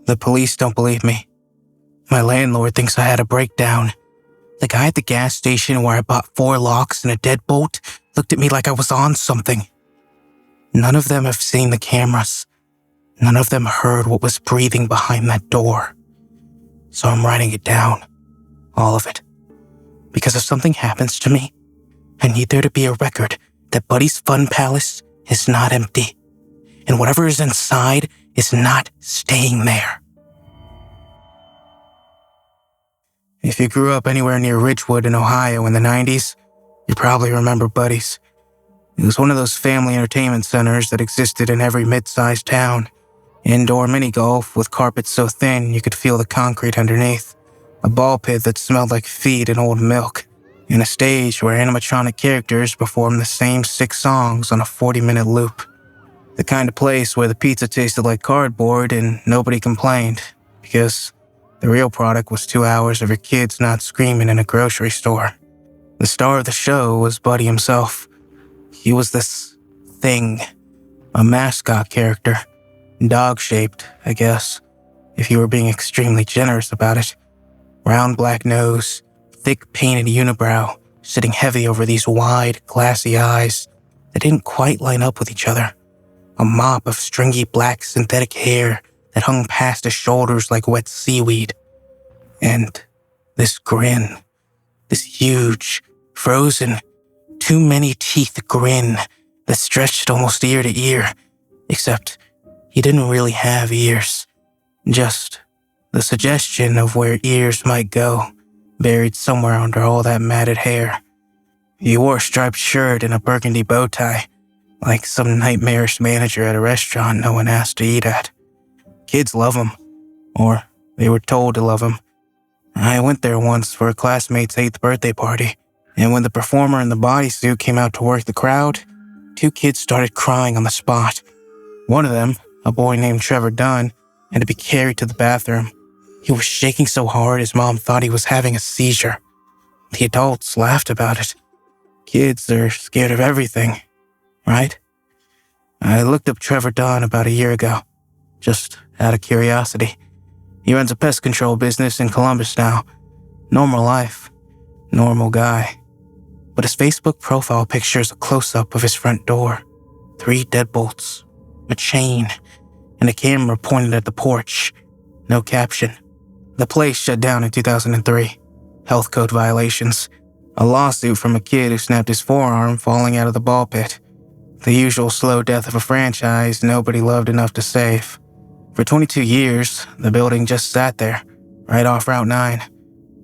The police don't believe me. My landlord thinks I had a breakdown. The guy at the gas station where I bought 4 locks and a deadbolt looked at me like I was on something. None of them have seen the cameras. None of them heard what was breathing behind that door. So I'm writing it down. All of it. Because if something happens to me, I need there to be a record that Buddy's Fun Palace is not empty. And whatever is inside is not staying there. If you grew up anywhere near Ridgewood in Ohio in the 90s, you probably remember Buddy's. It was one of those family entertainment centers that existed in every mid-sized town. Indoor mini-golf with carpets so thin you could feel the concrete underneath. A ball pit that smelled like feet and old milk. And a stage where animatronic characters performed the same 6 songs on a 40-minute loop. The kind of place where the pizza tasted like cardboard and nobody complained, because the real product was 2 hours of your kids not screaming in a grocery store. The star of the show was Buddy himself. He was this thing, a mascot character. Dog-shaped, I guess, if you were being extremely generous about it. Round black nose, thick painted unibrow, sitting heavy over these wide, glassy eyes that didn't quite line up with each other. A mop of stringy black synthetic hair that hung past his shoulders like wet seaweed. And this grin, this huge, frozen, too many teeth grin that stretched almost ear to ear, except he didn't really have ears. Just the suggestion of where ears might go, buried somewhere under all that matted hair. He wore a striped shirt and a burgundy bow tie, like some nightmarish manager at a restaurant no one asked to eat at. Kids love him, or they were told to love him. I went there once for a classmate's 8th birthday party, and when the performer in the bodysuit came out to work the crowd, 2 kids started crying on the spot. One of them, a boy named Trevor Dunn, had to be carried to the bathroom. He was shaking so hard his mom thought he was having a seizure. The adults laughed about it. Kids are scared of everything, right? I looked up Trevor Dunn about a year ago, just out of curiosity. He runs a pest control business in Columbus now. Normal life, normal guy. But his Facebook profile picture is a close-up of his front door. 3 deadbolts, a chain, and a camera pointed at the porch. No caption. The place shut down in 2003. Health code violations. A lawsuit from a kid who snapped his forearm falling out of the ball pit. The usual slow death of a franchise nobody loved enough to save. For 22 years, the building just sat there, right off Route 9,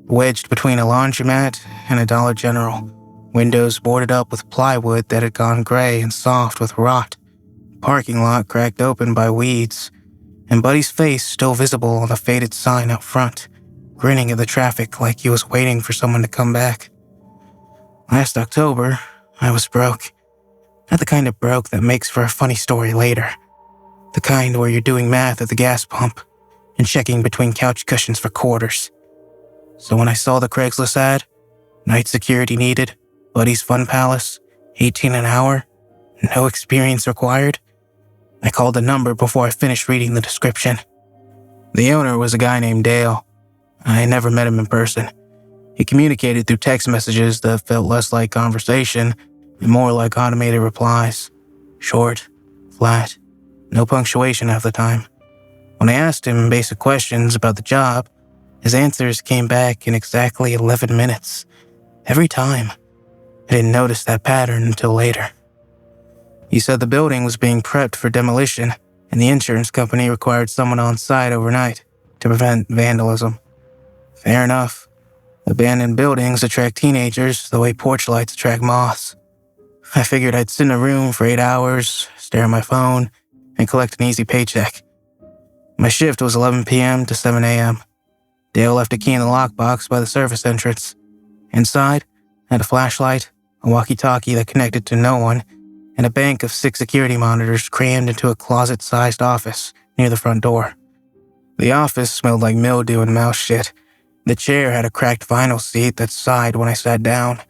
wedged between a laundromat and a Dollar General. Windows boarded up with plywood that had gone gray and soft with rot. Parking lot cracked open by weeds, and Buddy's face still visible on the faded sign out front, grinning at the traffic like he was waiting for someone to come back. Last October, I was broke. Not the kind of broke that makes for a funny story later. The kind where you're doing math at the gas pump and checking between couch cushions for quarters. So when I saw the Craigslist ad, night security needed, Buddy's Fun Palace, $18 an hour, no experience required, I called the number before I finished reading the description. The owner was a guy named Dale. I never met him in person. He communicated through text messages that felt less like conversation and more like automated replies. Short, flat, no punctuation half the time. When I asked him basic questions about the job, his answers came back in exactly 11 minutes. Every time. I didn't notice that pattern until later. He said the building was being prepped for demolition, and the insurance company required someone on site overnight to prevent vandalism. Fair enough. Abandoned buildings attract teenagers the way porch lights attract moths. I figured I'd sit in a room for 8 hours, stare at my phone, and collect an easy paycheck. My shift was 11 p.m. to 7 a.m. Dale left a key in the lockbox by the service entrance. Inside, I had a flashlight, a walkie-talkie that connected to no one, and a bank of 6 security monitors crammed into a closet-sized office near the front door. The office smelled like mildew and mouse shit. The chair had a cracked vinyl seat that sighed when I sat down,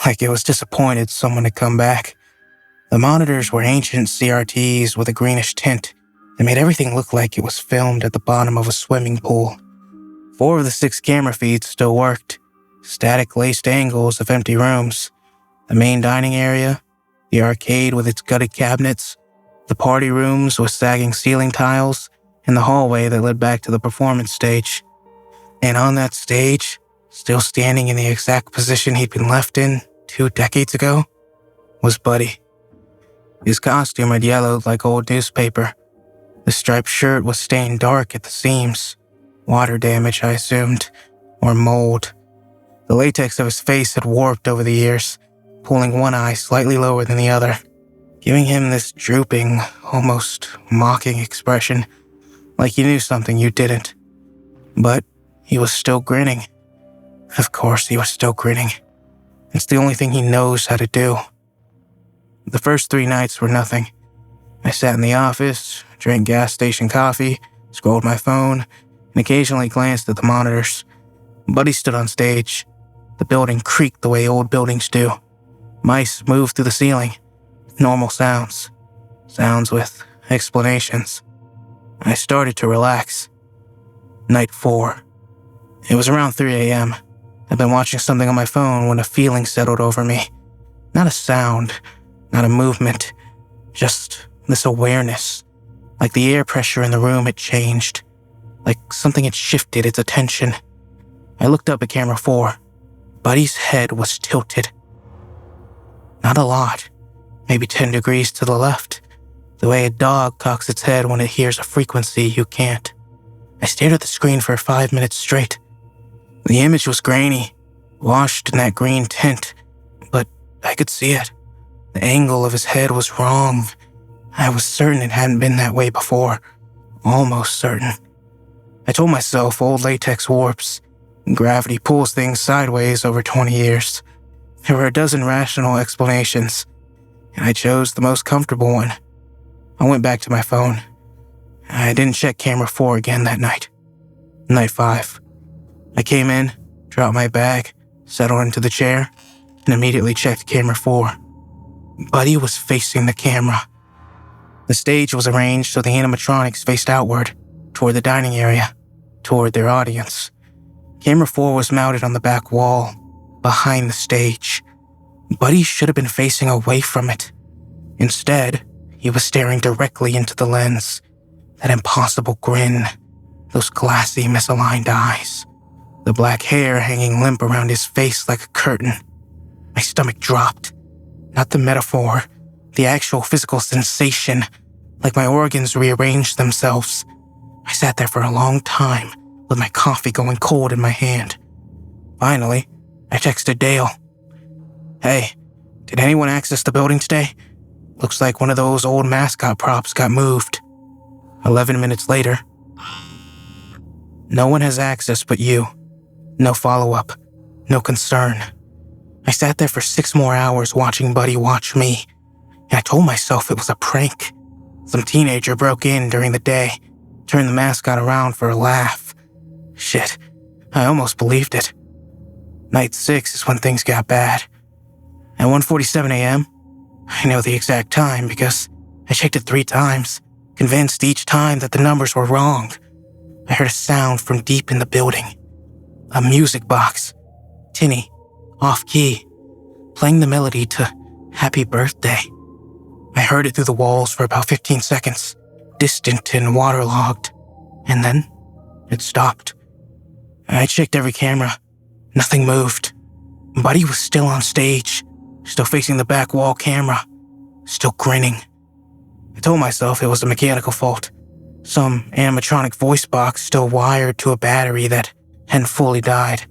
like it was disappointed someone had come back. The monitors were ancient CRTs with a greenish tint, They made everything look like it was filmed at the bottom of a swimming pool. 4 of the 6 camera feeds still worked. Static laced angles of empty rooms. The main dining area, the arcade with its gutted cabinets, the party rooms with sagging ceiling tiles, and the hallway that led back to the performance stage. And on that stage, still standing in the exact position he'd been left in 2 decades ago, was Buddy. His costume had yellowed like old newspaper. The striped shirt was stained dark at the seams. Water damage, I assumed, or mold. The latex of his face had warped over the years, pulling one eye slightly lower than the other, giving him this drooping, almost mocking expression, like he knew something you didn't. But he was still grinning. Of course he was still grinning. It's the only thing he knows how to do. The first 3 nights were nothing. I sat in the office, drank gas station coffee, scrolled my phone, and occasionally glanced at the monitors. Buddy stood on stage. The building creaked the way old buildings do. Mice moved through the ceiling. Normal sounds. Sounds with explanations. I started to relax. Night 4. It was around 3 a.m. I'd been watching something on my phone when a feeling settled over me. Not a sound, not a movement, just this awareness. Like the air pressure in the room had changed. Like something had shifted its attention. I looked up at camera 4. Buddy's head was tilted. Not a lot, maybe 10 degrees to the left, the way a dog cocks its head when it hears a frequency you can't. I stared at the screen for 5 minutes straight. The image was grainy, washed in that green tint, but I could see it. The angle of his head was wrong. I was certain it hadn't been that way before. Almost certain. I told myself old latex warps. Gravity pulls things sideways over 20 years. There were a dozen rational explanations, and I chose the most comfortable one. I went back to my phone. I didn't check camera 4 again that night. Night 5. I came in, dropped my bag, settled into the chair, and immediately checked camera 4. Buddy was facing the camera. The stage was arranged so the animatronics faced outward, toward the dining area, toward their audience. Camera 4 was mounted on the back wall, behind the stage. Buddy should have been facing away from it. Instead, he was staring directly into the lens. That impossible grin, those glassy, misaligned eyes. The black hair hanging limp around his face like a curtain. My stomach dropped. Not the metaphor, the actual physical sensation, like my organs rearranged themselves. I sat there for a long time, with my coffee going cold in my hand. Finally, I texted Dale. "Hey, did anyone access the building today? Looks like one of those old mascot props got moved." 11 minutes later, "No one has access but you. No follow-up. No concern." I sat there for 6 more hours watching Buddy watch me, and I told myself it was a prank. Some teenager broke in during the day, turned the mascot around for a laugh. Shit, I almost believed it. Night 6 is when things got bad. At 1:47 a.m., I know the exact time because I checked it 3 times, convinced each time that the numbers were wrong. I heard a sound from deep in the building. A music box, tinny, off-key, playing the melody to Happy Birthday. I heard it through the walls for about 15 seconds, distant and waterlogged, and then it stopped. I checked every camera. Nothing moved. Buddy was still on stage, still facing the back wall camera, still grinning. I told myself it was a mechanical fault. Some animatronic voice box still wired to a battery that hadn't fully died.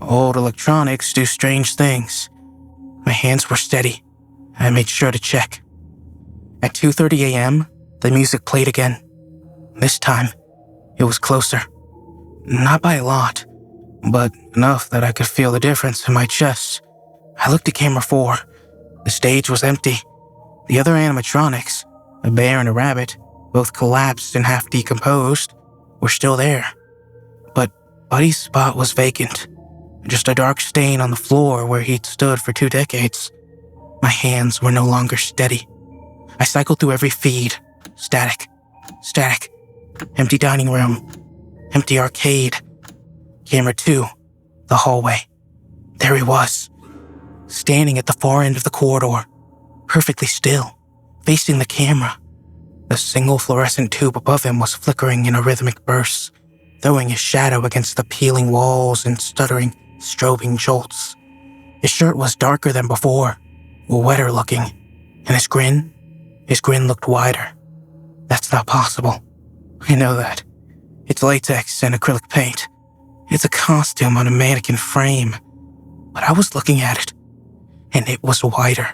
Old electronics do strange things. My hands were steady. I made sure to check. At 2:30 a.m., the music played again. This time, it was closer. Not by a lot, but enough that I could feel the difference in my chest. I looked at camera 4. The stage was empty. The other animatronics, a bear and a rabbit, both collapsed and half decomposed, were still there. But Buddy's spot was vacant. Just a dark stain on the floor where he'd stood for 2 decades. My hands were no longer steady. I cycled through every feed. Static. Static. Empty dining room. Empty arcade. Camera 2. The hallway. There he was, standing at the far end of the corridor, perfectly still, facing the camera. The single fluorescent tube above him was flickering in a rhythmic burst, throwing his shadow against the peeling walls and stuttering, strobing jolts. His shirt was darker than before, wetter looking, and his grin looked wider. That's not possible. I know that. It's latex and acrylic paint. It's a costume on a mannequin frame. But I was looking at it, and it was wider.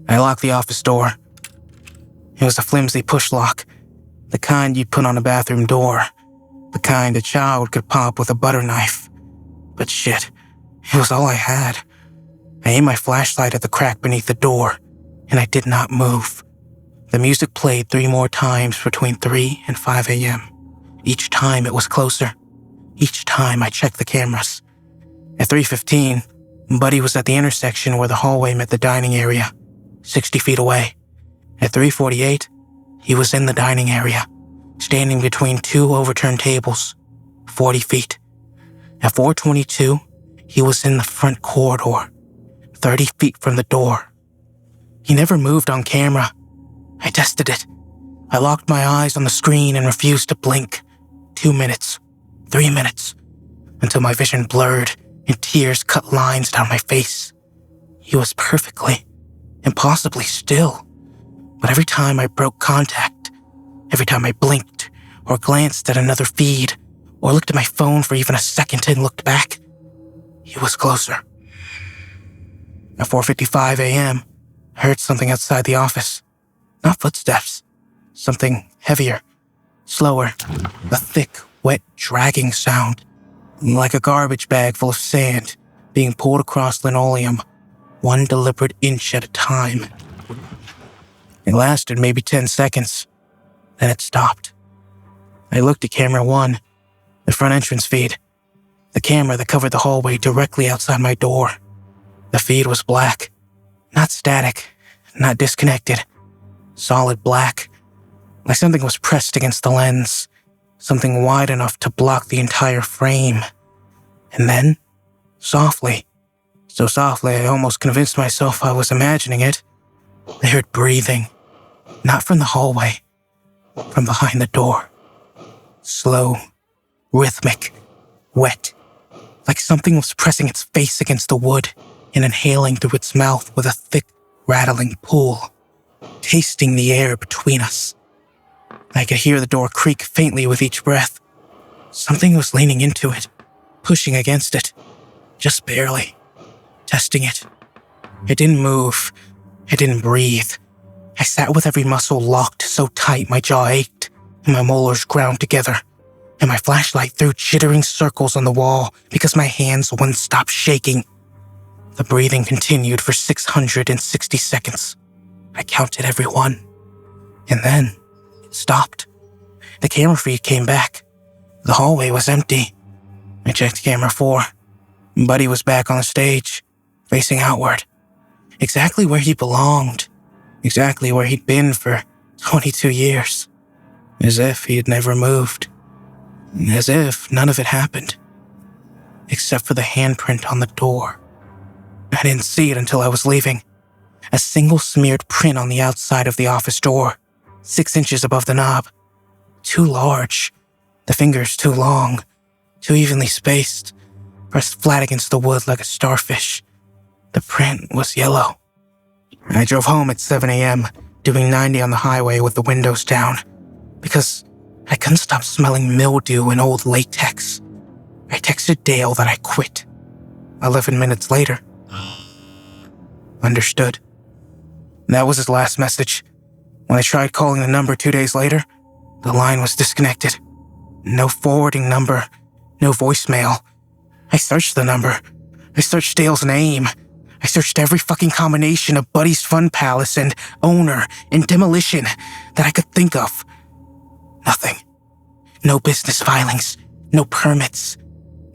I locked the office door. It was a flimsy push lock, the kind you'd put on a bathroom door, the kind a child could pop with a butter knife. But shit, it was all I had. I aimed my flashlight at the crack beneath the door, and I did not move. The music played 3 more times between 3 and 5 a.m. Each time it was closer. Each time I checked the cameras. At 3:15, Buddy was at the intersection where the hallway met the dining area, 60 feet away. At 3:48, he was in the dining area, standing between 2 overturned tables, 40 feet. At 4:22, he was in the front corridor, 30 feet from the door. He never moved on camera. I tested it. I locked my eyes on the screen and refused to blink. 2 minutes, 3 minutes, until my vision blurred and tears cut lines down my face. He was perfectly, impossibly still. But every time I broke contact, every time I blinked or glanced at another feed or looked at my phone for even a second and looked back, he was closer. At 4:55 a.m., I heard something outside the office. Not footsteps. Something heavier, slower, a thick, wet, dragging sound, like a garbage bag full of sand being pulled across linoleum, 1 deliberate inch at a time. It lasted maybe 10 seconds, then it stopped. I looked at camera 1, the front entrance feed, the camera that covered the hallway directly outside my door. The feed was black, not static, not disconnected, solid black, like something was pressed against the lens, something wide enough to block the entire frame. And then, softly, so softly I almost convinced myself I was imagining it, I heard breathing, not from the hallway, from behind the door. Slow, rhythmic, wet, like something was pressing its face against the wood and inhaling through its mouth with a thick, rattling pull, tasting the air between us. I could hear the door creak faintly with each breath. Something was leaning into it, pushing against it, just barely, testing it. It didn't move. It didn't breathe. I sat with every muscle locked so tight my jaw ached, and my molars ground together, and my flashlight threw jittering circles on the wall because my hands wouldn't stop shaking. The breathing continued for 660 seconds. I counted every one. And then it stopped. The camera feed came back. The hallway was empty. I checked camera 4. Buddy was back on the stage, facing outward. Exactly where he belonged. Exactly where he'd been for 22 years. As if he had never moved. As if none of it happened. Except for the handprint on the door. I didn't see it until I was leaving. A single smeared print on the outside of the office door, 6 inches above the knob. Too large. The fingers too long. Too evenly spaced. Pressed flat against the wood like a starfish. The print was yellow. I drove home at 7 a.m., doing 90 on the highway with the windows down, because I couldn't stop smelling mildew and old latex. I texted Dale that I quit. 11 minutes later. Understood. That was his last message. When I tried calling the number 2 days later, the line was disconnected. No forwarding number, no voicemail. I searched the number. I searched Dale's name. I searched every fucking combination of Buddy's Fun Palace and Owner and Demolition that I could think of. Nothing. No business filings. No permits.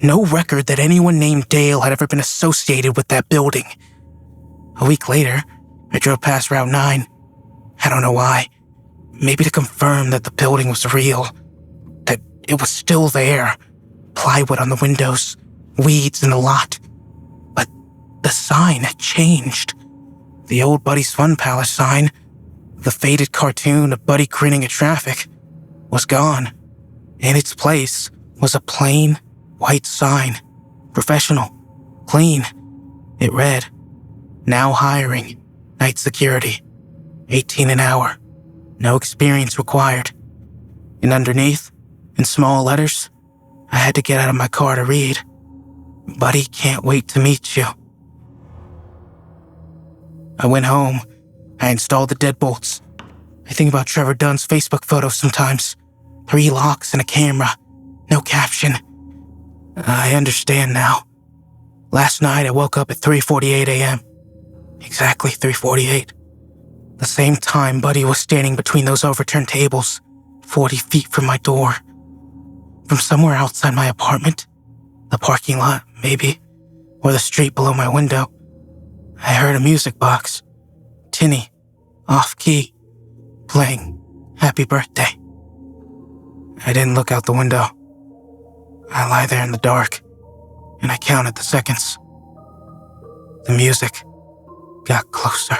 No record that anyone named Dale had ever been associated with that building. A week later, I drove past Route 9. I don't know why. Maybe to confirm that the building was real, that it was still there. Plywood on the windows, weeds in the lot. But the sign had changed. The old Buddy's Fun Palace sign, the faded cartoon of Buddy grinning at traffic, was gone. In its place was a plain, white sign. Professional. Clean. It read, "Now hiring. Night security. 18 an hour. No experience required." And underneath, in small letters, I had to get out of my car to read, "Buddy can't wait to meet you." I went home. I installed the deadbolts. I think about Trevor Dunn's Facebook photos sometimes. 3 locks and a camera. No caption. I understand now. Last night I woke up at 3:48 a.m. Exactly 3:48. The same time Buddy was standing between those overturned tables, 40 feet from my door. From somewhere outside my apartment, the parking lot, maybe, or the street below my window, I heard a music box, tinny, off-key, playing Happy Birthday. I didn't look out the window. I lie there in the dark, and I counted the seconds. The music got closer.